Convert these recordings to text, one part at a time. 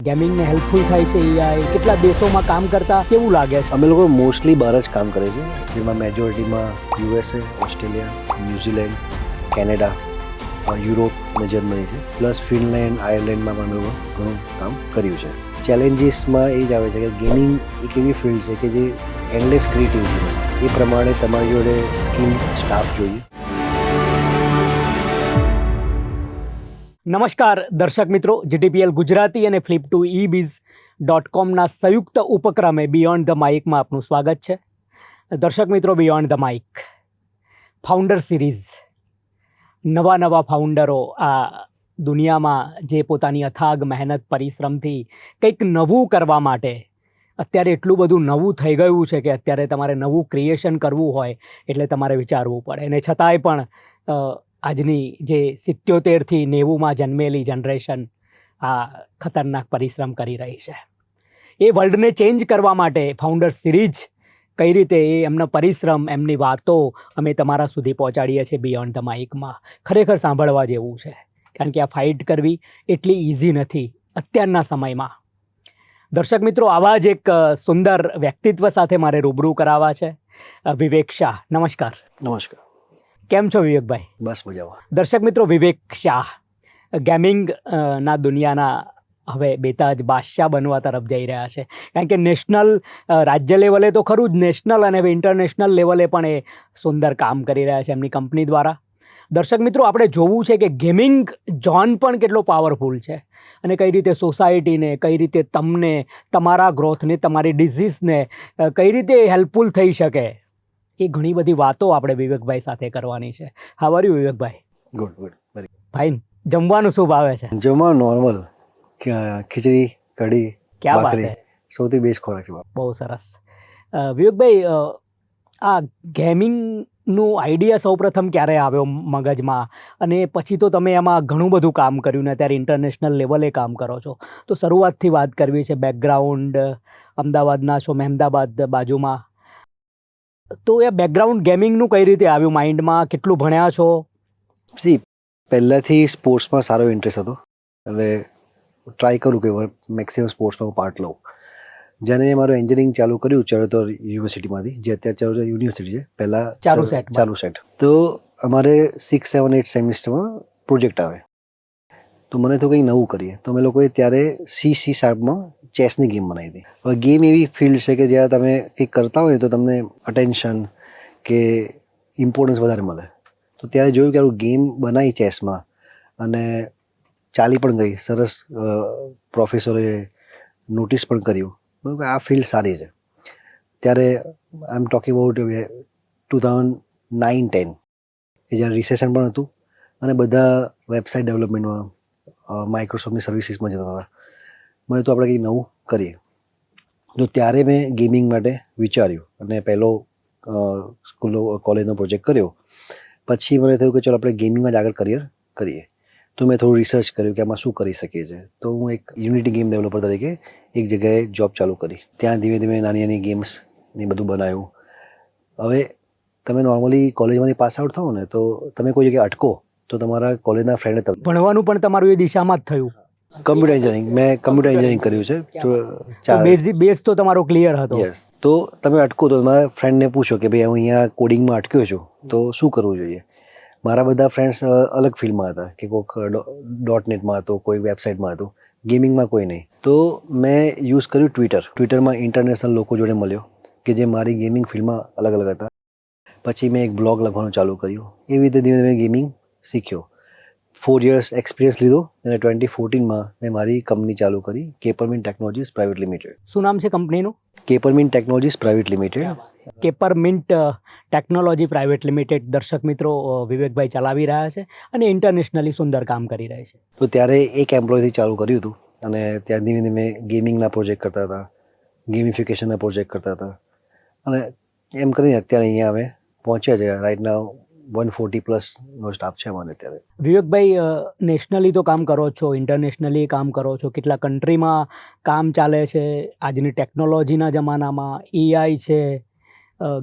ગેમિંગને helpful થાય છે AI કેટલા દેશોમાં કામ કરતા કેવું લાગે છે? અમે લોકો મોસ્ટલી બહાર જ કામ કરે છે, જેમાં મેજોરિટીમાં USA, Australia, New Zealand, Canada, Europe અને જર્મની છે. પ્લસ ફિનલેન્ડ, આયર્લેન્ડમાં પણ અમે લોકો ઘણું કામ કર્યું છે. ચેલેન્જીસમાં એ જ આવે છે કે ગેમિંગ એક એવી ફિલ્ડ છે કે જે એન્ડલેસ ક્રિએટિવિટી છે. એ પ્રમાણે તમારી જોડે સ્કિલ સ્ટાફ જોઈએ. નમસ્કાર દર્શક મિત્રો, જીટીપીએલ ગુજરાતી અને flip2ebiz.comના સંયુક્ત ઉપક્રમે બિયોન્ડ ધ માઇકમાં આપનું સ્વાગત છે. દર્શક મિત્રો, beyond the mic founder series, નવા ફાઉન્ડરો આ દુનિયામાં જે પોતાની અથાગ મહેનત પરિશ્રમથી કંઈક નવું કરવા માટે, અત્યારે એટલું બધું નવું થઈ ગયું છે કે અત્યારે તમારે નવું ક્રિએશન કરવું હોય એટલે તમારે વિચારવું પડે. અને છતાંય પણ આજની જે 77થી 90માં જન્મેલી જનરેશન આ ખતરનાક પરિશ્રમ કરી રહી છે. એ વર્લ્ડને ચેન્જ કરવા માટે ફાઉન્ડર સિરીઝ કઈ રીતે એ એમના પરિશ્રમ, એમની વાતો અમે તમારા સુધી પહોંચાડીએ છીએ બિયોન્ડ ધ માઇકમાં. ખરેખર સાંભળવા જેવું છે, કારણ કે આ ફાઇટ કરવી એટલી ઇઝી નથી અત્યારના સમયમાં. દર્શક મિત્રો, આવા જ એક સુંદર વ્યક્તિત્વ સાથે મારે રૂબરૂ કરાવવા છે. વિવેક શાહ, નમસ્કાર. નમસ્કાર. કેમ છો વિવેકભાઈ? બસ મજામાં. દર્શક મિત્રો, વિવેક શાહ ગેમિંગ ના દુનિયાના હવે બેતાજ બાદશાહ બનવા તરફ જઈ રહ્યા છે. કારણ કે નેશનલ, રાજ્ય લેવલે તો ખરું જ, નેશનલ અને ઇન્ટરનેશનલ લેવલે પણ એ સુંદર કામ કરી રહ્યા છે એમની કંપની દ્વારા. દર્શક મિત્રો, આપણે જોવું છે કે ગેમિંગ ઝોન પણ કેટલો પાવરફુલ છે અને કઈ રીતે સોસાયટીને, કઈ રીતે તમને, તમારા ગ્રોથને, તમારી ડિઝીઝને કઈ રીતે હેલ્પફુલ થઈ શકે, એ ઘણી બધી વાતો આપણે વિવેકભાઈ સાથે કરવાની છે. How are you Vivekbhai? Good. ભાઈ, જમવાનું શું ભાવે છે? જમવા નોર્મલ ખીચડી, કઢી, ક્યાં વાત ભાખરી છે, સૌથી બેસ્ટ ખોરાક છે. બહુ સરસ. વિવેકભાઈ, આ ગેમિંગનું આઈડિયા સૌપ્રથમ ક્યારે આવ્યો મગજમાં, અને પછી તો તમે એમાં ઘણું બધું કામ કર્યું ને અત્યારે ઇન્ટરનેશનલ લેવલે કામ કરો છો. તો શરૂઆતથી વાત કરવી છે. બેકગ્રાઉન્ડ અમદાવાદના છો, મહેમદાબાદ બાજુમાં, તો એ બેકગ્રાઉન્ડ ગેમિંગનું કઈ રીતે આવ્યું માઇન્ડમાં? કેટલું ભણ્યા છો? પહેલાંથી સ્પોર્ટ્સમાં સારો ઇન્ટરેસ્ટ હતો, એટલે ટ્રાય કરું કે મેક્સિમમ સ્પોર્ટ્સમાં હું પાર્ટ લઉં. જ્યારે મેં મારું એન્જિનિયરિંગ ચાલુ કર્યું ચરોતર યુનિવર્સિટીમાંથી, જે અત્યારે ચરોતર યુનિવર્સિટી છે, પહેલાં ચાલુ સેટ, તો અમારે 6, 7, 8 સેમિસ્ટરમાં પ્રોજેક્ટ આવે. તો મને તો કંઈ નવું કરીએ, તો અમે લોકોએ ત્યારે C#માં ચેસની ગેમ બનાવી હતી. હવે ગેમ એવી ફિલ્ડ છે કે જ્યાં તમે કંઈક કરતા હોય તો તમને અટેન્શન કે ઇમ્પોર્ટન્સ વધારે મળે. તો ત્યારે જોયું કે આવું ગેમ બનાવી ચેસમાં અને ચાલી પણ ગઈ સરસ, પ્રોફેસરે નોટિસ પણ કર્યું કે આ ફિલ્ડ સારી છે. ત્યારે આઈ એમ ટોકિંગ અબાઉટ 2009-10, કે જ્યારે રિસેશન પણ હતું અને બધા વેબસાઇટ ડેવલપમેન્ટમાં, માઇક્રોસોફ્ટની સર્વિસીસમાં જતા હતા. મને તો આપણે કંઈક નવું કરીએ. તો ત્યારે મેં ગેમિંગ માટે વિચાર્યું અને પહેલો કોલેજનો પ્રોજેક્ટ કર્યો. પછી મને થયું કે ચલો આપણે ગેમિંગમાં જ આગળ કરિયર કરીએ. તો મેં થોડું રિસર્ચ કર્યું કે આમાં શું કરી શકીએ છીએ. તો હું એક યુનિટી ગેમ ડેવલપર તરીકે એક જગ્યાએ જોબ ચાલુ કરી. ત્યાં ધીમે ધીમે નાની ગેમ્સ ને બધું બનાવ્યું. હવે તમે નોર્મલી કોલેજમાંથી પાસ આઉટ થાઓ ને, તો તમે કોઈ જગ્યાએ અટકો તો તમારા કોલેજના ફ્રેન્ડે તમને, ભણવાનું પણ તમારું એ દિશામાં જ થયું? કમ્પ્યુટર એન્જિનિયરિંગ, મેં કમ્પ્યુટર એન્જિનિયરિંગ કર્યું છે. તો બેઝ તો તમારો ક્લિયર હતો. યસ. તો તમે અટકો તો તમારા ફ્રેન્ડને પૂછો કે ભાઈ હું અહીંયા કોડિંગમાં અટક્યો છું તો શું કરવું જોઈએ. મારા બધા ફ્રેન્ડ્સ અલગ ફિલ્ડમાં હતા, કે કોઈક .NETમાં હતો, કોઈ વેબસાઇટમાં હતું, ગેમિંગમાં કોઈ નહીં. તો મેં યુઝ કર્યું ટ્વિટરમાં ઇન્ટરનેશનલ લોકો જોડે મળ્યો કે જે મારી ગેમિંગ ફિલ્ડમાં અલગ હતા. પછી મેં એક બ્લોગ લખવાનું ચાલુ કર્યું. એવી રીતે ધીમે ધીમે ગેમિંગ શીખ્યો. 4 years એક્સપિરિયન્સ લીધો અને 2014માં મેં મારી કંપની ચાલુ કરી, કેપરમિન્ટ ટેકનોલોજીસ પ્રાઇવેટ લિમિટેડ. શું નામ છે કંપનીનું? Capermint technologies private limited. Capermint technology private limited, દર્શક મિત્રો, વિવેકભાઈ ચલાવી રહ્યા છે અને ઇન્ટરનેશનલી સુંદર કામ કરી રહ્યા છે. તો ત્યારે એક એમ્પ્લોયથી ચાલુ કર્યું હતું અને ત્યાં ધીમે ધીમે ગેમિંગના પ્રોજેક્ટ કરતા હતા, ગેમિફિકેશનના પ્રોજેક્ટ કરતા હતા, અને એમ કરીને અત્યારે અહીંયા અમે પહોંચ્યા છે. રાઇટ નાઉ 140+ સ્ટાફ છે અમારે અત્યારે. વિવેકભાઈ, નેશનલી તો કામ કરો છો, ઇન્ટરનેશનલી કામ કરો છો, કેટલા કન્ટ્રીમાં કામ ચાલે છે. આજની ટેકનોલોજીના જમાનામાં એઆઈ છે,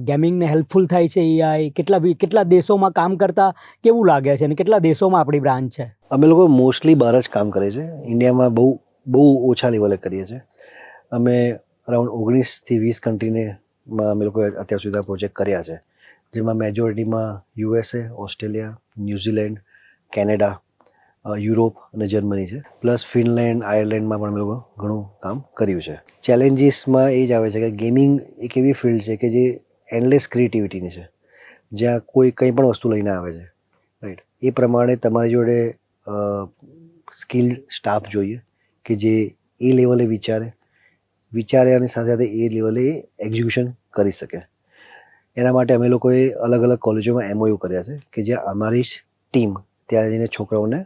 ગેમિંગને હેલ્પફુલ થાય છે એઆઈ, કેટલા દેશોમાં કામ કરતા કેવું લાગે છે અને કેટલા દેશોમાં આપણી બ્રાન્ચ છે? અમે લોકો મોસ્ટલી બહાર જ કામ કરે છે. ઇન્ડિયામાં બહુ બહુ ઓછા લેવલે કરીએ છીએ. અમે અરાઉન્ડ 19થી 20 કન્ટ્રીને અમે લોકો અત્યાર સુધી પ્રોજેક્ટ કર્યા છે, જેમાં મેજોરિટીમાં USA, Australia, New Zealand, Canada, Europe અને જર્મની છે. પ્લસ ફિનલેન્ડ, આયર્લેન્ડમાં પણ અમે લોકો ઘણું કામ કર્યું છે. ચેલેન્જીસમાં એ જ આવે છે કે ગેમિંગ એક એવી ફિલ્ડ છે કે જે એન્ડલેસ ક્રિએટિવિટીની છે, જ્યાં કોઈ કંઈ પણ વસ્તુ લઈને આવે છે, રાઈટ. એ પ્રમાણે તમારી જોડે સ્કિલ્ડ સ્ટાફ જોઈએ કે જે એ લેવલે વિચારે અને સાથે સાથે એ લેવલે એક્ઝિક્યુશન કરી શકે. એના માટે અમે લોકોએ અલગ અલગ કોલેજોમાં MOU કર્યા છે કે જ્યાં અમારી જ ટીમ ત્યાં જઈને છોકરાઓને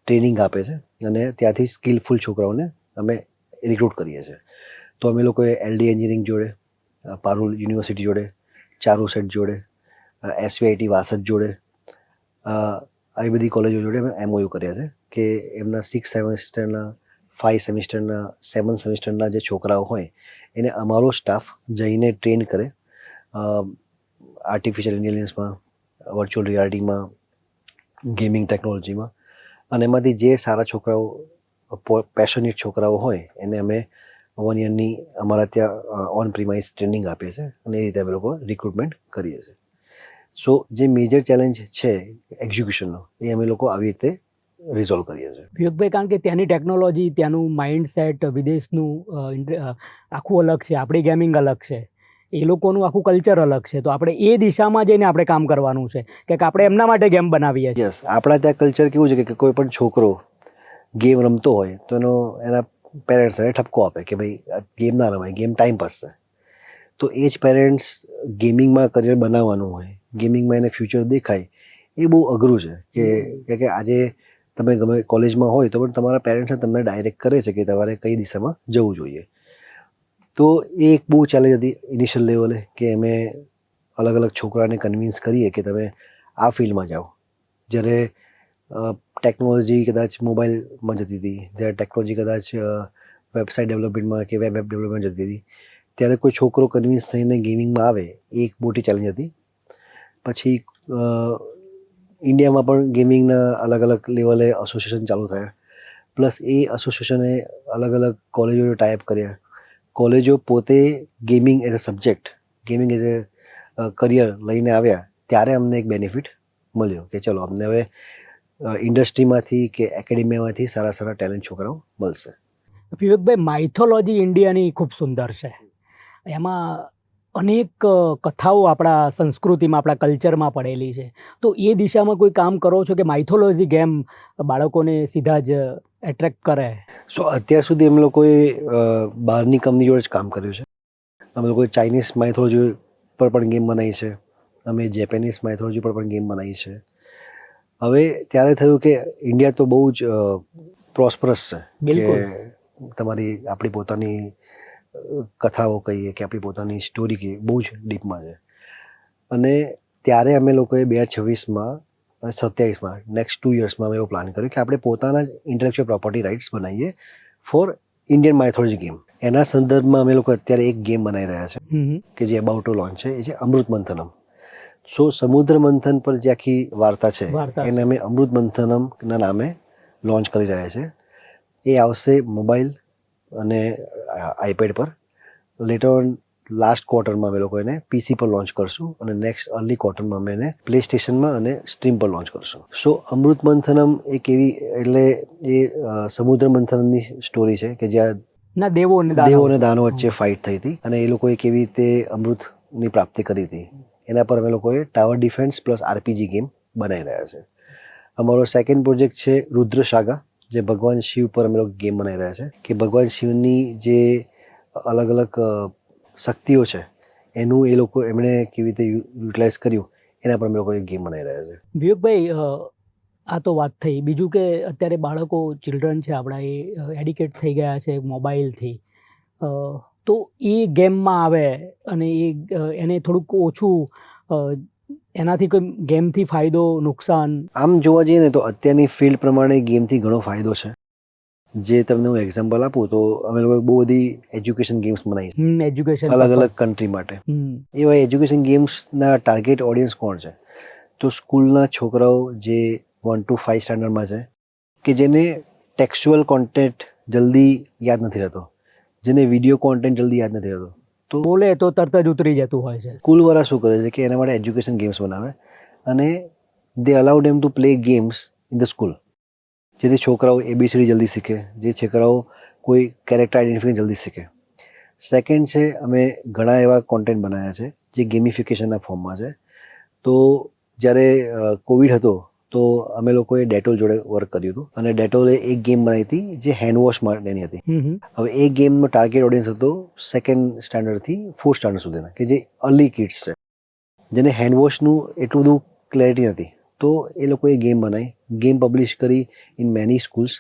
ટ્રેનિંગ આપે છે અને ત્યાંથી સ્કિલફુલ છોકરાઓને અમે રિક્રુટ કરીએ છીએ. તો અમે લોકોએ LD એન્જિનિયરિંગ જોડે, પારુલ યુનિવર્સિટી જોડે, ચારુસેટ જોડે, SVIT વાસદ જોડે, આવી બધી કોલેજો જોડે અમે MOU કર્યા છે કે એમના 6 સેમેસ્ટરના, 5 સેમેસ્ટરના, 7 સેમેસ્ટરના જે છોકરાઓ હોય એને અમારો સ્ટાફ જઈને ટ્રેન કરે આર્ટિફિશિયલ ઇન્ટેલિજન્સમાં, વર્ચ્યુઅલ રિયાલિટીમાં, ગેમિંગ ટેકનોલોજીમાં. અને એમાંથી જે સારા છોકરાઓ, પેશનેટ છોકરાઓ હોય એને અમે 1 યરની અમારા ત્યાં ઓન પ્રિમાઇસ ટ્રેનિંગ આપીએ છીએ અને એ રીતે અમે લોકો રિક્રુટમેન્ટ કરીએ છીએ. સો જે મેજર ચેલેન્જ છે એક્ઝિક્યુશનનો, એ અમે લોકો આવી રીતે રિઝોલ્વ કરીએ છીએ. વિવેકભાઈ, કારણ કે ત્યાંની ટેકનોલોજી, ત્યાંનું માઇન્ડસેટ, વિદેશનું આખું અલગ છે, આપણી ગેમિંગ અલગ છે, એ લોકોનું આખું કલ્ચર અલગ છે, તો આપણે એ દિશામાં જઈને આપણે કામ કરવાનું છે કે આપણે એમના માટે ગેમ બનાવીએ છીએ. યસ, આપણા ત્યાં કલ્ચર કેવું છે કે કોઈ પણ છોકરો ગેમ રમતો હોય તો એના પેરેન્ટ્સ એને ઠપકો આપે કે ભાઈ ગેમ ના રમાય, ગેમ ટાઈમ પાસ છે. તો એ જ પેરેન્ટ્સ ગેમિંગમાં કરિયર બનાવવાનું હોય, ગેમિંગમાં એને ફ્યુચર દેખાય, એ બહુ અઘરું છે કે આજે તમે ગમે કોલેજમાં હોય તો પણ તમારા પેરેન્ટ્સને તમને ડાયરેક્ટ કરે છે કે તમારે કઈ દિશામાં જવું જોઈએ. તો એ એક બહુ ચેલેન્જ હતી ઇનિશિયલ લેવલે કે અમે અલગ અલગ છોકરાને કન્વિન્સ કરીએ કે તમે આ ફિલ્ડમાં જાઓ. જ્યારે ટેકનોલોજી કદાચ મોબાઈલમાં જતી હતી, જ્યારે ટેકનોલોજી કદાચ વેબસાઇટ ડેવલપમેન્ટમાં કે વેબ ડેવલપમેન્ટ જતી હતી, ત્યારે કોઈ છોકરો કન્વિન્સ થઈને ગેમિંગમાં આવે એ એક મોટી ચેલેન્જ હતી. પછી ઇન્ડિયામાં પણ ગેમિંગના અલગ અલગ લેવલે એસોસિએશન ચાલુ થયા, પ્લસ એ એસોસિએશને અલગ અલગ કોલેજોએ ટાઈપ કર્યા. કોલેજો પોતે gaming as a subject, gaming as a career લઈને આવ્યા, ત્યારે અમને એક બેનિફિટ મળ્યો કે ચલો અમને હવે ઇન્ડસ્ટ્રીમાંથી કે એકેડેમિયામાંથી સારા સારા ટેલેન્ટ છોકરાઓ મળશે. વિવેકભાઈ, માઇથોલોજી ઇન્ડિયાની ખૂબ સુંદર છે. એમાં અનેક કથાઓ આપણા સંસ્કૃતિમાં, આપણા કલ્ચરમાં પડેલી છે. તો એ દિશામાં કોઈ કામ કરો છો કે માઇથોલોજી ગેમ બાળકોને સીધા જ એટ્રેક્ટ કરે? સો અત્યાર સુધી અમે લોકોએ બહારની કંપની જોડે જ કામ કર્યું છે. અમે લોકોએ ચાઇનીઝ માઇથોલોજી પર પણ ગેમ બનાવી છે, અમે જેપેનીઝ માઇથોલોજી પર પણ ગેમ બનાવી છે. હવે ત્યારે થયું કે ઇન્ડિયા તો બહુ જ પ્રોસ્પરસ છે કે તમારી આપણી પોતાની કથાઓ કહીએ કે આપણી પોતાની સ્ટોરી કહીએ, બહુ જ ડીપમાં છે. અને ત્યારે અમે લોકોએ 2026માં અને 27માં નેક્સ્ટ 2 યર્સમાં અમે એવો પ્લાન કર્યો કે આપણે પોતાના જ ઇન્ટેલેક્ચ્યુઅલ પ્રોપર્ટી રાઇટ્સ બનાવીએ ફોર ઇન્ડિયન માઇથોલોજી ગેમ. એના સંદર્ભમાં અમે લોકો અત્યારે એક ગેમ બનાવી રહ્યા છે કે જે અબાઉટ ટુ લોન્ચ છે, એ છે અમૃત મંથનમ. સો સમુદ્ર મંથન પર જે આખી વાર્તા છે એને અમે અમૃત મંથનમના નામે લોન્ચ કરી રહ્યા છે. એ આવશે મોબાઈલ અને આઈપેડ પર. લેટર ઓન લાસ્ટ ક્વાર્ટરમાં અમે લોકો એને PC પર લોન્ચ કરશું અને નેક્સ્ટ અર્લી ક્વાર્ટરમાં અમે એને પ્લે સ્ટેશનમાં અને સ્ટ્રીમ પર લોન્ચ કરશું. સો અમૃત મંથનમ એક એવી, એટલે એ સમુદ્ર મંથનમની સ્ટોરી છે કે જ્યાં દેવો અને દાનો વચ્ચે ફાઇટ થઈ હતી અને એ લોકોએ કેવી રીતે અમૃતની પ્રાપ્તિ કરી હતી એના પર અમે લોકોએ tower defence plus RPG game બનાવી રહ્યા છે. અમારો સેકન્ડ પ્રોજેક્ટ છે રુદ્ર સાગા, જે ભગવાન શિવ પર અમે લોકો ગેમ બનાવી રહ્યા છે કે ભગવાન શિવની જે અલગ અલગ શક્તિઓ છે એનું એ લોકો એમણે કેવી રીતે યુટિલાઇઝ કર્યું એના પર અમે લોકો એક ગેમ બનાવી રહ્યા છે. વિવેકભાઈ, આ તો વાત થઈ. બીજું કે અત્યારે બાળકો, ચિલ્ડ્રન છે આપણા, એ એડિકેટ થઈ ગયા છે મોબાઈલથી. તો એ ગેમમાં આવે અને એને થોડુંક ઓછું, એનાથી કોઈ ગેમથી ફાયદો, નુકસાન? આમ જોવા જઈએ ને તો અત્યારની ફિલ્ડ પ્રમાણે ગેમથી ઘણો ફાયદો છે. જે તમને હું એક્ઝામ્પલ આપું તો અમે લોકો બહુ બધી એજ્યુકેશન ગેમ્સ બનાવી છે એજ્યુકેશન અલગ અલગ કન્ટ્રી માટે. એવા એજ્યુકેશન ગેમ્સના ટાર્ગેટ ઓડિયન્સ કોણ છે? તો સ્કૂલના છોકરાઓ જે 1 to 5 સ્ટાન્ડર્ડમાં છે, કે જેને ટેક્સ્ચ્યુઅલ કોન્ટેન્ટ જલ્દી યાદ નથી રહેતો, જેને વિડીયો કોન્ટેન્ટ જલ્દી યાદ નથી રહેતો, તો બોલે તો તરત જ ઉતરી જતું હોય છે. સ્કૂલવાળા શું કરે છે કે એના માટે એજ્યુકેશન ગેમ્સ બનાવે અને they allow them to play games in the school, જેથી છોકરાઓ ABCD જલ્દી શીખે, જે છોકરાઓ કોઈ કેરેક્ટર આઈડેન્ટિફિકેશન જલ્દી શીખે. સેકન્ડ છે, અમે ઘણા એવા કોન્ટેન્ટ બનાવ્યા છે જે ગેમિફિકેશનના ફોર્મમાં છે. તો જ્યારે કોવિડ હતો તો અમે લોકોએ ડેટોલ જોડે વર્ક કર્યું હતું અને ડેટોલે એક ગેમ બનાવી હતી જે હેન્ડવોશ માટેની હતી. હવે એ ગેમનો ટાર્ગેટ ઓડિયન્સ હતો 2nd સ્ટાન્ડર્ડથી 4th સ્ટાન્ડર્ડ સુધીના, કે જે અર્લી કિડ્સ છે, જેને હેન્ડવોશનું એટલું બધું ક્લેરિટી નથી. તો એ લોકોએ ગેમ બનાવી, ગેમ પબ્લિશ કરી ઇન મેની સ્કૂલ્સ.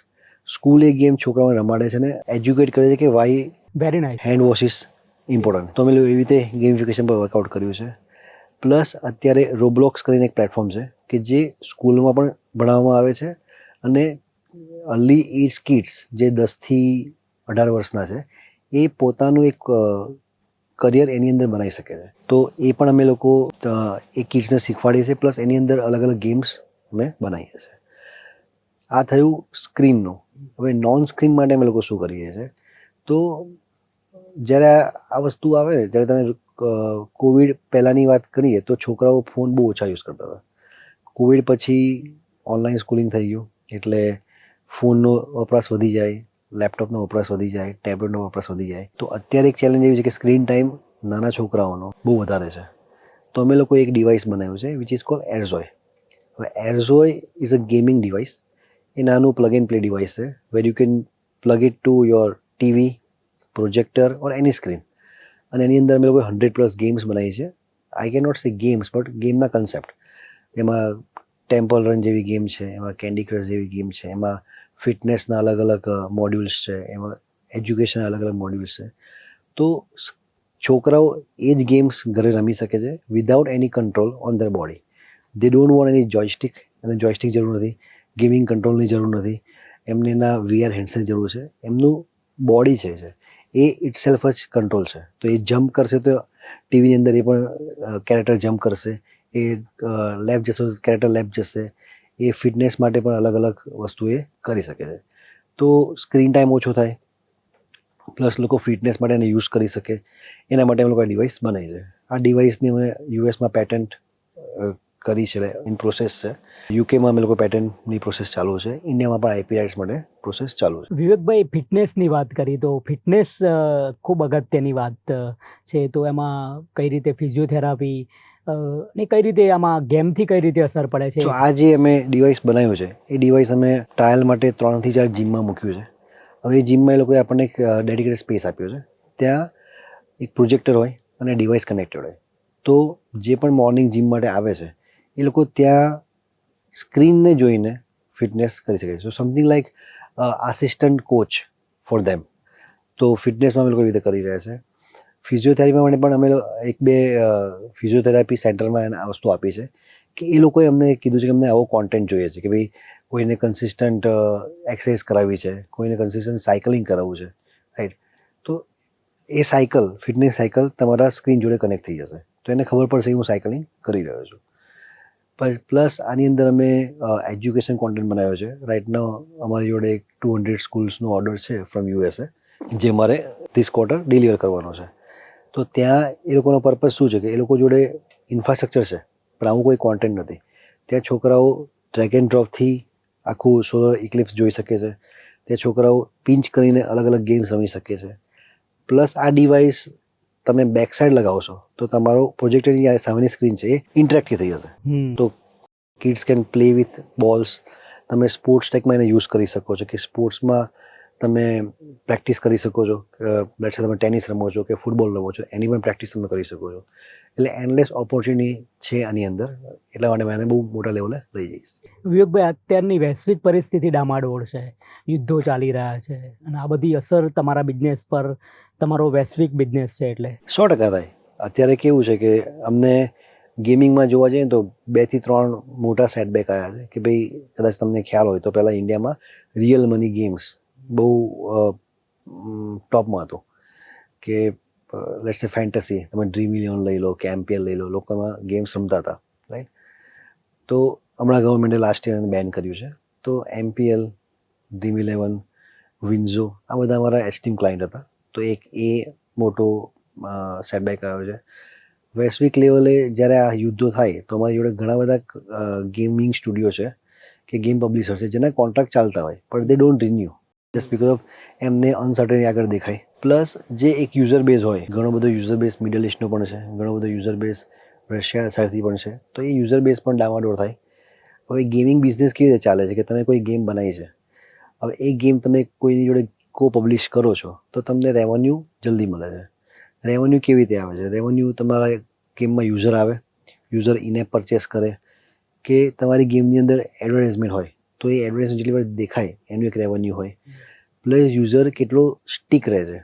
સ્કૂલ એ ગેમ છોકરાઓને રમાડે છે અને એજ્યુકેટ કરે છે કે why very nice. Hand wash is important. તો અમે લોકો એવી રીતે ગેમિફિકેશન પર વર્કઆઉટ કર્યું છે. પ્લસ અત્યારે રોબ્લોક્સ કરીને એક પ્લેટફોર્મ છે કે જે સ્કૂલમાં પણ ભણાવવામાં આવે છે અને અર્લી એજ કિડ્સ જે 10 થી 18 વર્ષના છે એ પોતાનું એક કરિયર એની અંદર બનાવી શકે છે. તો એ પણ અમે લોકો એ કિડ્સને શીખવાડીએ છીએ, પ્લસ એની અંદર અલગ અલગ ગેમ્સ અમે બનાવીએ છીએ. આ થયું સ્ક્રીનનું. હવે નોન સ્ક્રીન માટે અમે લોકો શું કરીએ છીએ, તો જ્યારે આ વસ્તુ આવે ને ત્યારે તમે કોવિડ પહેલાંની વાત કરીએ તો છોકરાઓ ફોન બહુ ઓછા યુઝ કરતા હતા. કોવિડ પછી ઓનલાઈન સ્કૂલિંગ થઈ ગયું એટલે ફોનનો વપરાશ વધી જાય, લેપટોપનો વપરાશ વધી જાય, ટેબ્લેટનો વપરાશ વધી જાય. તો અત્યારે એક ચેલેન્જ એવી છે કે સ્ક્રીન ટાઈમ નાના છોકરાઓનો બહુ વધારે છે. તો અમે લોકો એક ડિવાઇસ બનાવ્યું છે વિચ ઇઝ કોલ્ડ એરઝોય. હવે Airzoy is a gaming device. એ નાનું પ્લગ એન્ડ પ્લે ડિવાઇસ છે where you can plug it to your TV, projector or any screen. અને એની અંદર અમે લોકો 100+ ગેમ્સ બનાવી છે. I can not say games, but ગેમના કન્સેપ્ટ. એમાં ટેમ્પલ રન જેવી ગેમ છે, એમાં કેન્ડી ક્રશ જેવી ગેમ છે, એમાં ફિટનેસના અલગ અલગ મોડ્યુલ્સ છે, એમાં એજ્યુકેશન અલગ અલગ મોડ્યુલ્સ છે. તો છોકરાઓ એ જ ગેમ્સ ઘરે રમી શકે છે without any control on their body. They don't want any joystick, અને જોયસ્ટિક જરૂર નથી, ગેમિંગ કંટ્રોલની જરૂર નથી, એમને એના VR હેન્ડસેટ જરૂર છે. એમનું બોડી છે એ ઇટસેલ્ફ જ કંટ્રોલ છે. તો એ જમ્પ કરશે તો ટીવીની અંદર એ પણ કેરેક્ટર જમ્પ કરશે, એ લેફ્ટ જશે તો કેરેક્ટર લેફ્ટ જશે. એ ફિટનેસ માટે પણ અલગ અલગ વસ્તુ એ કરી શકે છે. તો સ્ક્રીન ટાઈમ ઓછો થાય, પ્લસ લોકો ફિટનેસ માટે એને યુઝ કરી શકે, એના માટે અમે લોકો આ ડિવાઇસ બનાવી છે. આ ડિવાઇસની અમે યુએસમાં પેટન્ટ કરી છે, ઇન પ્રોસેસ છે. યુકેમાં અમે લોકો પેટન્ટની પ્રોસેસ ચાલુ છે. ઇન્ડિયામાં પણ IP રાઇટ્સ માટે પ્રોસેસ ચાલુ છે. વિવેકભાઈ, ફિટનેસની વાત કરી તો ફિટનેસ ખૂબ અગત્યની વાત છે. તો એમાં કઈ રીતે ફિઝિયોથેરાપી ને કઈ રીતે આમાં ગેમથી કઈ રીતે અસર પડે છે? તો આ જે અમે ડિવાઇસ બનાવ્યું છે એ ડિવાઇસ અમે ટ્રાયલ માટે 3 થી 4 જીમમાં મૂક્યું છે. હવે એ જીમમાં એ લોકોએ આપણને એક ડેડિકેટેડ સ્પેસ આપ્યો છે. ત્યાં એક પ્રોજેક્ટર હોય અને ડિવાઇસ કનેક્ટેડ હોય. તો જે પણ મોર્નિંગ જીમ માટે આવે છે એ લોકો ત્યાં સ્ક્રીનને જોઈને ફિટનેસ કરી શકે છે. So something like assistant coach for them. તો ફિટનેસમાં અમે લોકો એવી રીતે કરી રહ્યા છે. ફિઝિયોથેરાપી માટે પણ અમે 1-2 ફિઝિયોથેરાપી સેન્ટરમાં આ વસ્તુ આપી છે કે એ લોકોએ અમને કીધું છે કે અમને આવો કોન્ટેન્ટ જોઈએ છે કે ભાઈ કોઈને કન્સિસ્ટન્ટ એક્સરસાઇઝ કરાવવી છે, કોઈને કન્સિસ્ટન્ટ સાયકલિંગ કરાવવું છે, રાઈટ. તો એ સાયકલ, ફિટનેસ સાયકલ તમારા સ્ક્રીન જોડે કનેક્ટ થઈ જશે તો એને ખબર પડશે કે હું સાયકલિંગ કરી રહ્યો છું. પ્લસ આની અંદર અમે એજ્યુકેશન કોન્ટેન્ટ બનાવ્યો છે. રાઇટ નાઉ અમારી જોડે 200 સ્કૂલ્સનો ઓર્ડર છે ફ્રોમ USA, જે મારે ધીસ ક્વાર્ટર ડિલિવર કરવાનો છે. તો ત્યાં એ લોકોનો પર્પઝ શું છે કે એ લોકો જોડે ઇન્ફ્રાસ્ટ્રક્ચર છે પણ આવું કોઈ કોન્ટેન્ટ નથી. ત્યાં છોકરાઓ ડ્રેગ એન્ડ ડ્રોપથી આખું સોલર ઇક્લિપ્સ જોઈ શકે છે. ત્યાં છોકરાઓ પિંચ કરીને અલગ અલગ ગેમ્સ રમી શકે છે. પ્લસ આ ડિવાઇસ તમે બેક સાઈડ લગાવશો તો તમારો પ્રોજેક્ટરની સામેની સ્ક્રીન છે એ ઇન્ટરેક્ટિવ થઈ જશે. તો kids can play with balls. તમે સ્પોર્ટ્સ ટેકમાં એને યુઝ કરી શકો છો કે સ્પોર્ટ્સમાં તમે પ્રેક્ટિસ કરી શકો છો. લેટ્સ સે તમે ટેનિસ રમો છો કે ફૂટબોલ રમો છો, એની પણ પ્રેક્ટિસ તમે કરી શકો છો. એટલે એન્ડલેસ ઓપોર્ચ્યુનિટી છે આની અંદર. એટલા માટે મેં એને બહુ મોટા લેવલે લઈ જઈશ. વિવેકભાઈ, અત્યારની વૈશ્વિક પરિસ્થિતિ ડામાડોળ છે, યુદ્ધો ચાલી રહ્યા છે અને આ બધી અસર તમારા બિઝનેસ પર, તમારો વૈશ્વિક બિઝનેસ છે એટલે 100% થાય. અત્યારે કેવું છે કે અમને ગેમિંગમાં જોવા જઈએ તો 2 થી 3 મોટા સેટબેક આવ્યા છે કે ભાઈ કદાચ તમને ખ્યાલ હોય તો પહેલાં ઇન્ડિયામાં રિયલ મની ગેમ્સ બહુ ટોપમાં હતું કે લેટ્સ સે ફેન્ટસી, તમે ડ્રીમ ઇલેવન લઈ લો કે MPL લઈ લો, લોકોમાં ગેમ્સ રમતા હતા, રાઈટ. તો હમણાં ગવર્મેન્ટે લાસ્ટ યર બેન કર્યું છે. તો MPL, ડ્રીમ ઇલેવન, વિન્ઝો, આ બધા અમારા એસ્ટીમ ક્લાયન્ટ હતા. તો એક એ મોટો સેટબેક આવ્યો છે. વૈશ્વિક લેવલે જ્યારે આ યુદ્ધો થાય તો અમારી જોડે ઘણા બધા ગેમિંગ સ્ટુડિયો છે કે ગેમ પબ્લિશર છે જેના કોન્ટ્રાક્ટ ચાલતા હોય પણ દે don't renew just because of એમને અનસર્ટનિટી આગળ દેખાય. પ્લસ જે એક યુઝર બેઝ હોય, ઘણો બધો યુઝર બેઝ મિડલ ઇસ્ટનો પણ છે, ઘણો બધો યુઝર બેઝ રશિયા સાઈડથી પણ છે, તો એ યુઝર બેઝ પણ ડામાડોળ થાય. હવે ગેમિંગ બિઝનેસ કેવી રીતે ચાલે છે કે તમે કોઈ ગેમ બનાવી છે, હવે એ ગેમ તમે કોઈની જોડે કો પબ્લિશ કરો છો તો તમને રેવન્યુ જલ્દી મળે છે. રેવન્યુ કેવી રીતે આવે છે? રેવન્યુ તમારા ગેમમાં યુઝર આવે, યુઝર ઇનએપ પરચેસ કરે કે તમારી ગેમની અંદર એડવર્ટાઇઝમેન્ટ હોય તો એ એડવર્ટાઇઝમેન્ટ જેટલી વાર દેખાય એનું એક રેવન્યુ હોય. પ્લસ યુઝર કેટલો સ્ટીક રહે છે,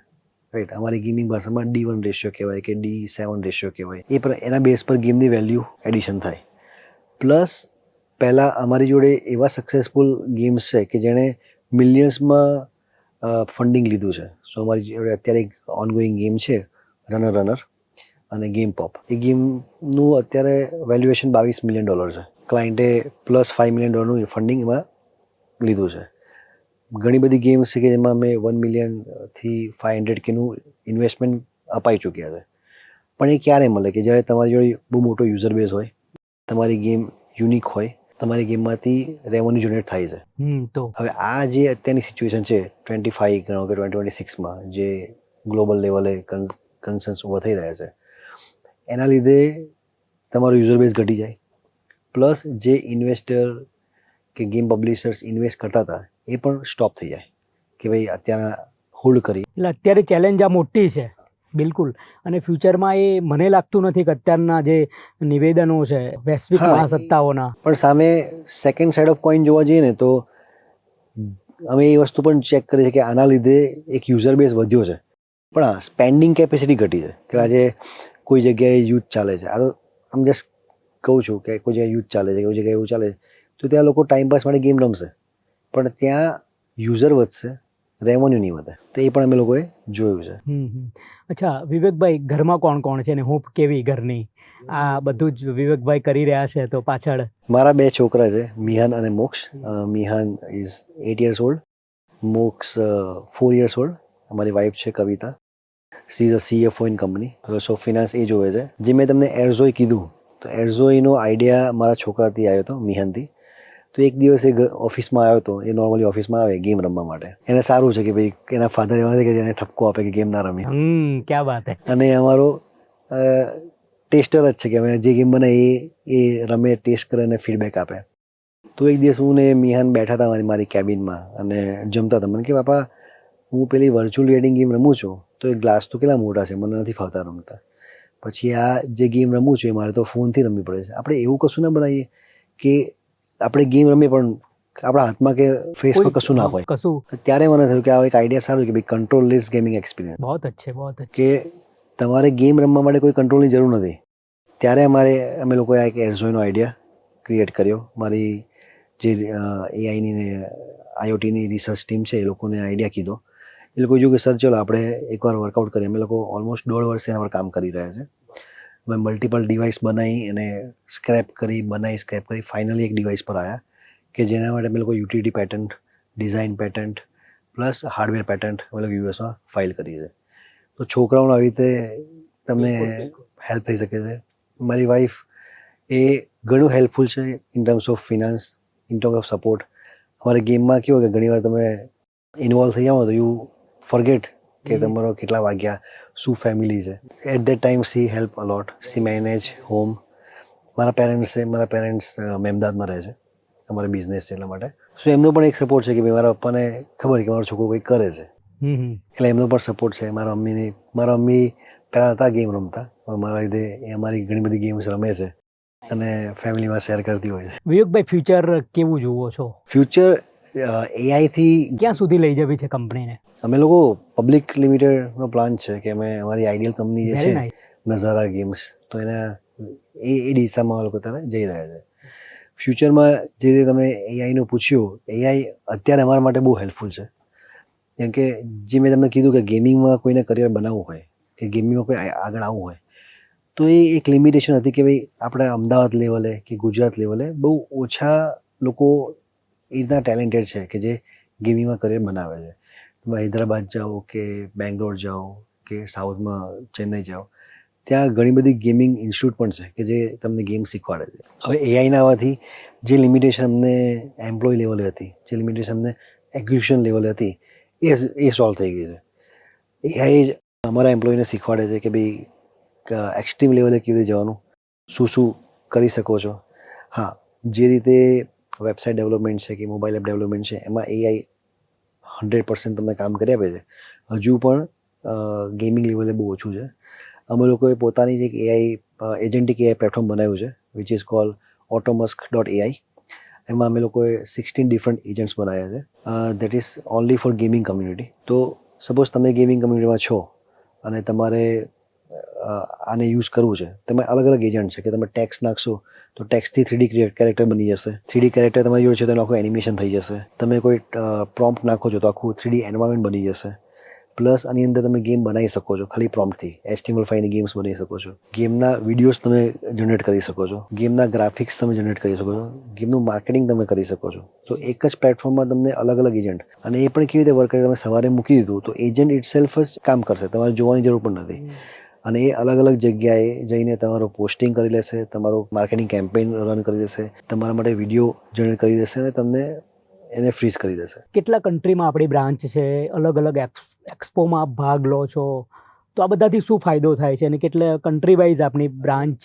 રાઈટ, અમારી ગેમિંગ ભાષામાં D1 રેશિયો કહેવાય કે D7 રેશિયો કહેવાય, એ પર એના બેઝ પર ગેમની વેલ્યુ એડિશન થાય. પ્લસ પહેલાં અમારી જોડે એવા સક્સેસફુલ ગેમ્સ છે કે જેણે મિલિયન્સમાં ફંડિંગ લીધું છે. સો અમારી જોડે અત્યારે એક ઓનગોઈંગ ગેમ છે રનર અને ગેમ પોપ. એ ગેમનું અત્યારે વેલ્યુએશન $22 મિલિયન છે. ક્લાયન્ટે પ્લસ $5 મિલિયન ફંડિંગ એમાં લીધું છે. ઘણી બધી ગેમ્સ છે કે જેમાં અમે 1 મિલિયનથી 500Kનું ઇન્વેસ્ટમેન્ટ અપાઈ ચૂક્યા છે. પણ એ ક્યારે મળે કે જ્યારે તમારી જોડે બહુ મોટો યુઝર બેઝ હોય, તમારી ગેમ યુનિક હોય, તમારી ગેમમાંથી રેવન્યુ જનરેટ થાય છે. તો હવે આ જે અત્યારની સિચ્યુએશન છે 25 કે 2026માં જે ગ્લોબલ લેવલે કન્સર્ન્સ ઊભા થઈ રહ્યા છે, એના લીધે તમારો યુઝર બેઝ ઘટી જાય. પ્લસ જે ઇન્વેસ્ટર કે ગેમ પબ્લિશર્સ ઇન્વેસ્ટ કરતા હતા એ પણ સ્ટોપ થઈ જાય કે ભાઈ અત્યારે હોલ્ડ કરી. એટલે અત્યારે ચેલેન્જ આ મોટી છે બિલકુલ. અને ફ્યુચરમાં એ મને લાગતું નથી કે અત્યારના જે નિવેદનો છે વૈશ્વિક મહાસત્તાઓના, પણ સામે સેકન્ડ સાઈડ ઓફ કોઈન જોવા જઈએ ને તો અમે એ વસ્તુ પણ ચેક કરી છે કે આના લીધે એક યુઝર બેઝ વધ્યો છે પણ હા સ્પેન્ડિંગ કેપેસિટી ઘટી છે. કે આજે કોઈ જગ્યાએ યુથ ચાલે છે, આ તો આમ જસ્ટ કહું છું કે કોઈ જગ્યાએ યુથ ચાલે છે, કોઈ જગ્યાએ એવું ચાલે છે તો ત્યાં લોકો ટાઈમપાસ માટે ગેમ રમશે પણ ત્યાં યુઝર વધશે, રેવન્યુ નહીં વધે. તો એ પણ અમે લોકોએ જોયું છે. અચ્છા વિવેકભાઈ, ઘરમાં કોણ કોણ છે ને હૂંફ કેવી ઘરની? આ બધું જ વિવેકભાઈ કરી રહ્યા છે તો પાછળ? મારા 2 છોકરા છે, મિહાન અને મોક્ષ. મિહાન ઇઝ 8 years old, મોક્ષ 4 years old. અમારી વાઈફ છે Kavita, she is a CFO in company, so finance એ જોવે છે. જે મેં તમને એરઝોય કીધું તો એરઝોયનો આઈડિયા મારા છોકરાથી આવ્યો હતો, મિહાનથી. તો એક દિવસ એ ઓફિસમાં આવ્યો હતો, એ નોર્મલી ઓફિસમાં આવે ગેમ રમવા માટે. એને સારું છે કે ભાઈ એના ફાધર એવા છે કે જેને ઠપકો આપે કે ગેમ ના રમી. ક્યાં વાત હે. અને અમારો ટેસ્ટર જ છે કે અમે જે ગેમ બનાવી એ રમે, ટેસ્ટ કરે અને ફીડબેક આપે. તો એક દિવસ હું ને મિહાન બેઠા હતા મારી કેબિનમાં અને જમતા હતા. મને કે બાપા હું પેલી વર્ચ્યુઅલ રિયાલિટી ગેમ રમું છું તો એ ગ્લાસ તો કેટલા મોટા છે, મને નથી ફાવતા રમતા. પછી આ જે ગેમ રમું છું એ મારે તો ફોનથી રમવી પડે છે. આપણે એવું કશું ના બનાવીએ કે આપણે ગેમ રમીએ પણ આપણા હાથમાં કે ફેસ પર કશું ના હોય. ત્યારે મને થયું કે આ એક આઈડિયા સારું કે ભાઈ કંટ્રોલલેસ ગેમિંગ એક્સપિરિયન્સ. બહુ અચ્છે, બહુ અચ્છે. કે તમારે ગેમ રમવા માટે કોઈ કંટ્રોલની જરૂર નથી. ત્યારે અમે લોકોએ આ એક એરઝોયનો આઈડિયા ક્રિએટ કર્યો. મારી જે એઆઈની ને IoTની રિસર્ચ ટીમ છે એ લોકોને આઈડિયા કીધો. એ લોકો જોયું કે સર ચલો આપણે એકવાર વર્કઆઉટ કરીએ. અમે લોકો ઓલમોસ્ટ 1.5 વર્ષ એના પર કામ કરી રહ્યા છે. અમે મલ્ટિપલ ડિવાઇસ બનાવી અને સ્ક્રેપ કરી ફાઇનલી એક ડિવાઇસ પર આવ્યા કે જેના માટે અમે લોકો utility patent, design patent plus hardware patent અમે લોકો યુએસમાં ફાઇલ કરી છે. તો છોકરાઓને આવી રીતે તમને હેલ્પ થઈ શકે છે. મારી વાઈફ એ ઘણું હેલ્પફુલ છે in terms of finance, in terms of support. અમારે ગેમમાં કેવું કે ઘણીવાર તમે ઇન્વોલ્વ થઈ જાઓ તો યુ ફોરગેટ કે તમારો કેટલા વાગ્યા, શું ફેમિલી છે. At that time she help a lot. She manage home. મારા પેરેન્ટ્સ અમદાવાદમાં રહે છે, અમારે બિઝનેસ છે એટલા માટે. સો એમનો પણ એક સપોર્ટ છે કે ભાઈ મારા પપ્પાને ખબર છે કે મારો છોકરો કંઈક કરે છે એટલે એમનો પણ સપોર્ટ છે. મારા મમ્મી પહેલાં હતા ગેમ રમતા પણ મારા લીધે એ અમારી ઘણી બધી ગેમ્સ રમે છે અને ફેમિલીમાં શેર કરતી હોય છે. વિવેકભાઈ, ફ્યુચર કેવું જુઓ છો? ફ્યુચર એઆઈથી ક્યાં સુધી લઈ જવી છે કંપનીને? અમે લોકો પબ્લિક લિમિટેડનો પ્લાન છે કે અમે અમારી આઈડિયલ કંપની જે છે નઝારા ગેમ્સ, તો એના એ દિશામાં લોકો ત્યારે જઈ રહ્યા છે. ફ્યુચરમાં જે રીતે તમે એઆઈનું પૂછ્યું, એઆઈ અત્યારે અમારા માટે બહુ હેલ્પફુલ છે. કેમ કે જે મેં તમને કીધું કે ગેમિંગમાં કોઈને કરિયર બનાવવું હોય કે ગેમિંગમાં કોઈ આગળ આવવું હોય તો એ એક લિમિટેશન હતી કે ભાઈ આપણે અમદાવાદ લેવલે કે ગુજરાત લેવલે બહુ ઓછા લોકો એ રીતના ટેલેન્ટેડ છે કે જે ગેમિંગમાં કરિયર બનાવે છે. તમે હૈદરાબાદ જાઓ કે બેંગ્લોર જાઓ કે સાઉથમાં ચેન્નઈ જાઓ, ત્યાં ઘણી બધી ગેમિંગ ઇન્સ્ટિટ્યૂટ પણ છે કે જે તમને ગેમ શીખવાડે છે. હવે એઆઈના આવવાથી જે લિમિટેશન અમને એમ્પ્લોય લેવલે હતી, જે લિમિટેશન અમને એક્ઝિક્યુશન લેવલે હતી, એ સોલ્વ થઈ ગઈ છે. એઆઈ જ અમારા એમ્પ્લોયને શીખવાડે છે કે ભાઈ એક્સ્ટ્રીમ લેવલે કેવી રીતે જવાનું, શું શું કરી શકો છો. હા, જે રીતે વેબસાઇટ ડેવલપમેન્ટ છે કે મોબાઈલ એપ ડેવલપમેન્ટ છે એમાં એઆઈ 100% તમને કામ કરી આપે છે. હજુ પણ ગેમિંગ લેવલે બહુ ઓછું છે. અમે લોકોએ પોતાની જ એક એઆઈ એજન્ટિક એઆઈ પ્લેટફોર્મ બનાવ્યું છે વિચ ઇઝ કોલ automusk.ai. એમાં અમે લોકોએ 16 ડિફરન્ટ એજન્ટ્સ બનાવ્યા છે. That is only for gaming community. તો સપોઝ તમે ગેમિંગ કમ્યુનિટીમાં છો અને તમારે આને યુઝ કરવું છે, તમે અલગ અલગ એજન્ટ છે કે તમે ટેક્સ નાખશો તો ટેક્સથી 3D કેરેક્ટર બની જશે. 3D કેરેક્ટર તમારી જોડે છે તો એનું આખું એનિમેશન થઈ જશે. તમે કોઈ પ્રોમ્પ્ટ નાખો છો તો આખું 3D એન્વાયરમેન્ટ બની જશે. પ્લસ આની અંદર તમે ગેમ બનાવી શકો છો ખાલી પ્રોમ્પ્ટથી. HTML5ની ગેમ્સ બનાવી શકો છો. ગેમના વિડીયોઝ તમે જનરેટ કરી શકો છો. ગેમના ગ્રાફિક્સ તમે જનરેટ કરી શકો છો. ગેમનું માર્કેટિંગ તમે કરી શકો છો. તો એક જ પ્લેટફોર્મમાં તમને અલગ અલગ એજન્ટ, અને એ પણ કેવી રીતે વર્ક કરે, તમે સવારે મૂકી દીધું તો એજન્ટ ઇટસેલ્ફ જ કામ કરશે, તમારે જોવાની જરૂર પણ નથી. અને એ અલગ અલગ જગ્યાએ જઈને તમારું પોસ્ટિંગ કરી લેશે, તમારું માર્કેટિંગ કેમ્પેઇન રન કરી દેશે, તમારા માટે વિડીયો જનરેટ કરી દેશે અને તમને એને ફ્રીઝ કરી દેશે. કેટલા કન્ટ્રીમાં આપણી બ્રાન્ચ છે, અલગ અલગ એક્સપોમાં ભાગ લો છો, તો આ બધાથી શું ફાયદો થાય છે અને કેટલા કન્ટ્રી વાઇઝ આપણી બ્રાન્ચ?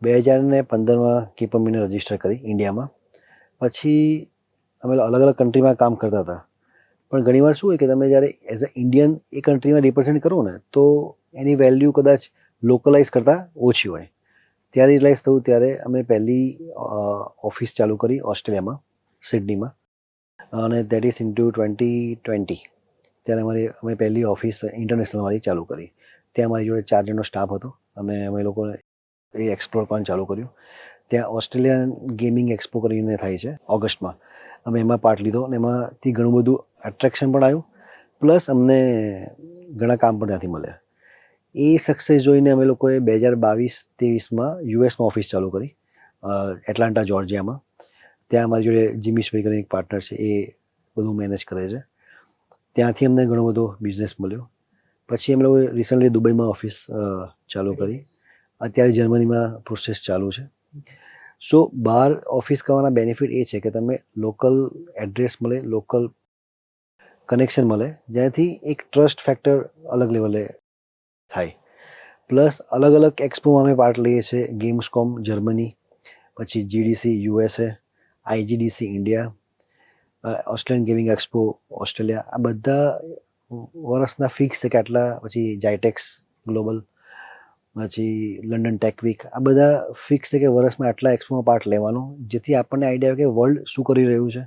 2015માં કેપમીને રજીસ્ટર કરી ઇન્ડિયામાં. પછી અમે અલગ અલગ કન્ટ્રીમાં કામ કરતા હતા. પણ ઘણીવાર શું હોય કે તમે જ્યારે એઝ અ ઇન્ડિયન એ કન્ટ્રીમાં રિપ્રેઝેન્ટ કરો ને તો એની વેલ્યુ કદાચ લોકલાઇઝ કરતાં ઓછી હોય. ત્યારે રિયલાઇઝ થયું ત્યારે અમે પહેલી ઓફિસ ચાલુ કરી ઓસ્ટ્રેલિયામાં, સિડનીમાં, અને દેટ ઇઝ ઇન ટુ 2020. ત્યારે અમે પહેલી ઓફિસ ઇન્ટરનેશનલવાળી ચાલુ કરી. ત્યાં અમારી જોડે 4 જણનો સ્ટાફ હતો અને અમે લોકોએ એ એક્સપ્લોર કરવાનું ચાલુ કર્યું. ત્યાં ઓસ્ટ્રેલિયન ગેમિંગ એક્સપો કરીને થાય છે ઓગસ્ટમાં. અમે એમાં પાર્ટ લીધો અને એમાંથી ઘણું બધું એટ્રેક્શન પણ આવ્યું, પ્લસ અમને ઘણા કામ પણ ત્યાંથી મળ્યા. એ સક્સેસ જોઈને અમે લોકોએ 2022-23માં યુએસમાં ઓફિસ ચાલુ કરી, એટલાન્ટા જોર્જિયામાં. ત્યાં અમારી જોડે જીમીશભાઈ કરીને એક પાર્ટનર છે, એ બધું મેનેજ કરે છે. ત્યાંથી અમને ઘણો બધો બિઝનેસ મળ્યો. પછી અમે લોકોએ રિસન્ટલી દુબઈમાં ઓફિસ ચાલુ કરી. અત્યારે જર્મનીમાં પ્રોસેસ ચાલુ છે. સો બહાર ઓફિસ કરવાના બેનિફિટ એ છે કે તમે લોકલ એડ્રેસ મળે, લોકલ કનેક્શન મળે, જ્યાંથી એક ટ્રસ્ટ ફેક્ટર અલગ લેવલે થાય. પ્લસ અલગ અલગ એક્સપોમાં અમે પાર્ટ લઈએ છીએ. ગેમ્સકોમ જર્મની, પછી GDC USA, IGDC India, Australian gaming expo Australia. આ બધા વર્ષના ફિક્સ છે કે આટલા, પછી જાયટેક્સ ગ્લોબલ, પછી લંડન ટેક વીક, આ બધા ફિક્સ છે કે વર્ષમાં આટલા એક્સપોમાં પાર્ટ લેવાનો, જેથી આપણને આઈડિયા આવે કે વર્લ્ડ શું કરી રહ્યું છે,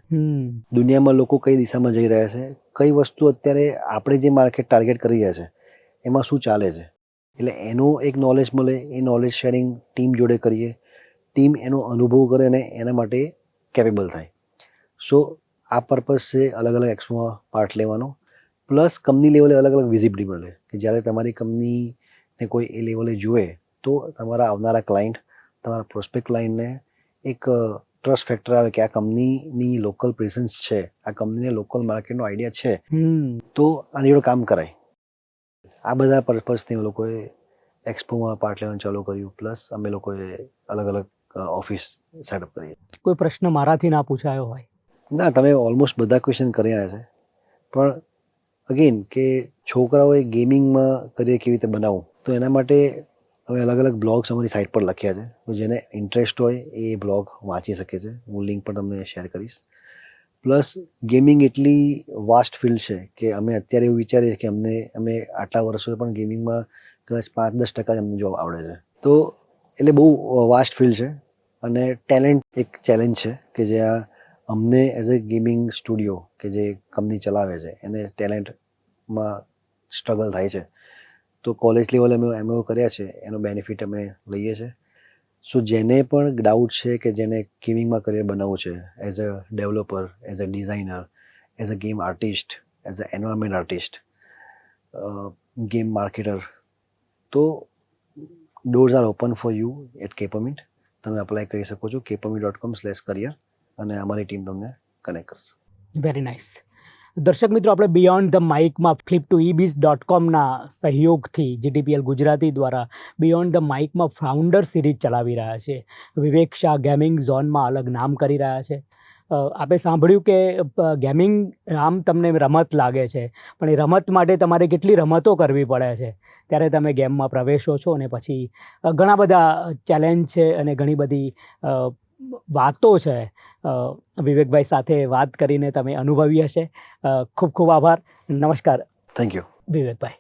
દુનિયામાં લોકો કઈ દિશામાં જઈ રહ્યા છે, કઈ વસ્તુ અત્યારે આપણે જે માર્કેટ ટાર્ગેટ કરી રહ્યા છે એમાં શું ચાલે છે. એટલે એનો એક નોલેજ મળે. એ નોલેજ શેરિંગ ટીમ જોડે કરીએ, ટીમ એનો અનુભવ કરે અને એના માટે કેપેબલ થાય. સો આ પર્પઝ છે અલગ અલગ એક્સપોમાં પાર્ટ લેવાનો. પ્લસ કંપની લેવલે અલગ અલગ વિઝિબિલિટી મળે કે જ્યારે તમારી કંપનીને કોઈ એ લેવલે જુએ તો તમારા આવનારા ક્લાયન્ટ, તમારા પ્રોસ્પેક્ટ ક્લાયન્ટને એક ટ્રસ્ટ ફેક્ટર આવે કે આ કંપનીની લોકલ પ્રેઝન્સ છે, આ કંપનીને લોકલ માર્કેટનો આઈડિયા છે, તો આની જોડે કામ કરાય. આ બધા પર્પઝથી અમે લોકોએ એક્સપોમાં પાર્ટ લેવાનું ચાલુ કર્યું. પ્લસ અમે લોકોએ અલગ અલગ ઓફિસ સેટઅપ કરી. કોઈ પ્રશ્ન મારાથી ના પૂછાયો હોય? ના, તમે ઓલમોસ્ટ બધા ક્વેશ્ચન કર્યા છે. પણ અગેન કે છોકરાઓએ ગેમિંગમાં કરિયર કેવી રીતે બનાવવું, તો એના માટે અમે અલગ અલગ બ્લોગ્સ અમારી સાઇટ પર લખ્યા છે. તો જેને ઇન્ટરેસ્ટ હોય એ બ્લોગ વાંચી શકે છે. હું લિંક પણ તમને શેર કરીશ. પ્લસ ગેમિંગ એટલી વાસ્ટ ફિલ્ડ છે કે અમે અત્યારે એવું વિચારીએ કે અમે આટલા વર્ષોએ પણ ગેમિંગમાં કદાચ 5-10% જ અમને જોબ આવડે છે. તો એટલે બહુ વાસ્ટ ફિલ્ડ છે અને ટેલેન્ટ એક ચેલેન્જ છે કે જ્યાં અમને એઝ અ ગેમિંગ સ્ટુડિયો કે જે કંપની ચલાવે છે એને ટેલેન્ટમાં સ્ટ્રગલ થાય છે. તો કોલેજ લેવલે અમે એમઓ કર્યા છે, એનો બેનિફિટ અમે લઈએ છીએ. સો જેને પણ ડાઉટ છે કે જેને ગેમિંગમાં કરિયર બનાવવું છે, as a developer, as a designer, as a game artist, as a environment artist, game marketer, તો doors are open for you at Capermint. તમે અપ્લાય કરી શકો છો, kepamint.com/career, અને અમારી ટીમ તમને કનેક્ટ કરશે. Very nice. દર્શક મિત્રો, આપણે બિયોન્ડ ધ માઇકમાં flip2ebis.comના સહયોગથી જીટીપીએલ ગુજરાતી દ્વારા બિયોન્ડ ધ માઇકમાં ફાઉન્ડર સિરીઝ ચલાવી રહ્યા છે. વિવેક શાહ ગેમિંગ ઝોનમાં અલગ નામ કરી રહ્યા છે. આપણે સાંભળ્યું કે ગેમિંગ આમ તમને રમત લાગે છે, પણ એ રમત માટે તમારે કેટલી રમતો કરવી પડે છે ત્યારે તમે ગેમમાં પ્રવેશો છો, અને પછી ઘણા બધા ચેલેન્જ છે અને ઘણી બધી વાતો છે. વિવેકભાઈ સાથે વાત કરીને તમે અનુભવી હશે. ખૂબ ખૂબ આભાર. નમસ્કાર થેન્ક યુ વિવેકભાઈ.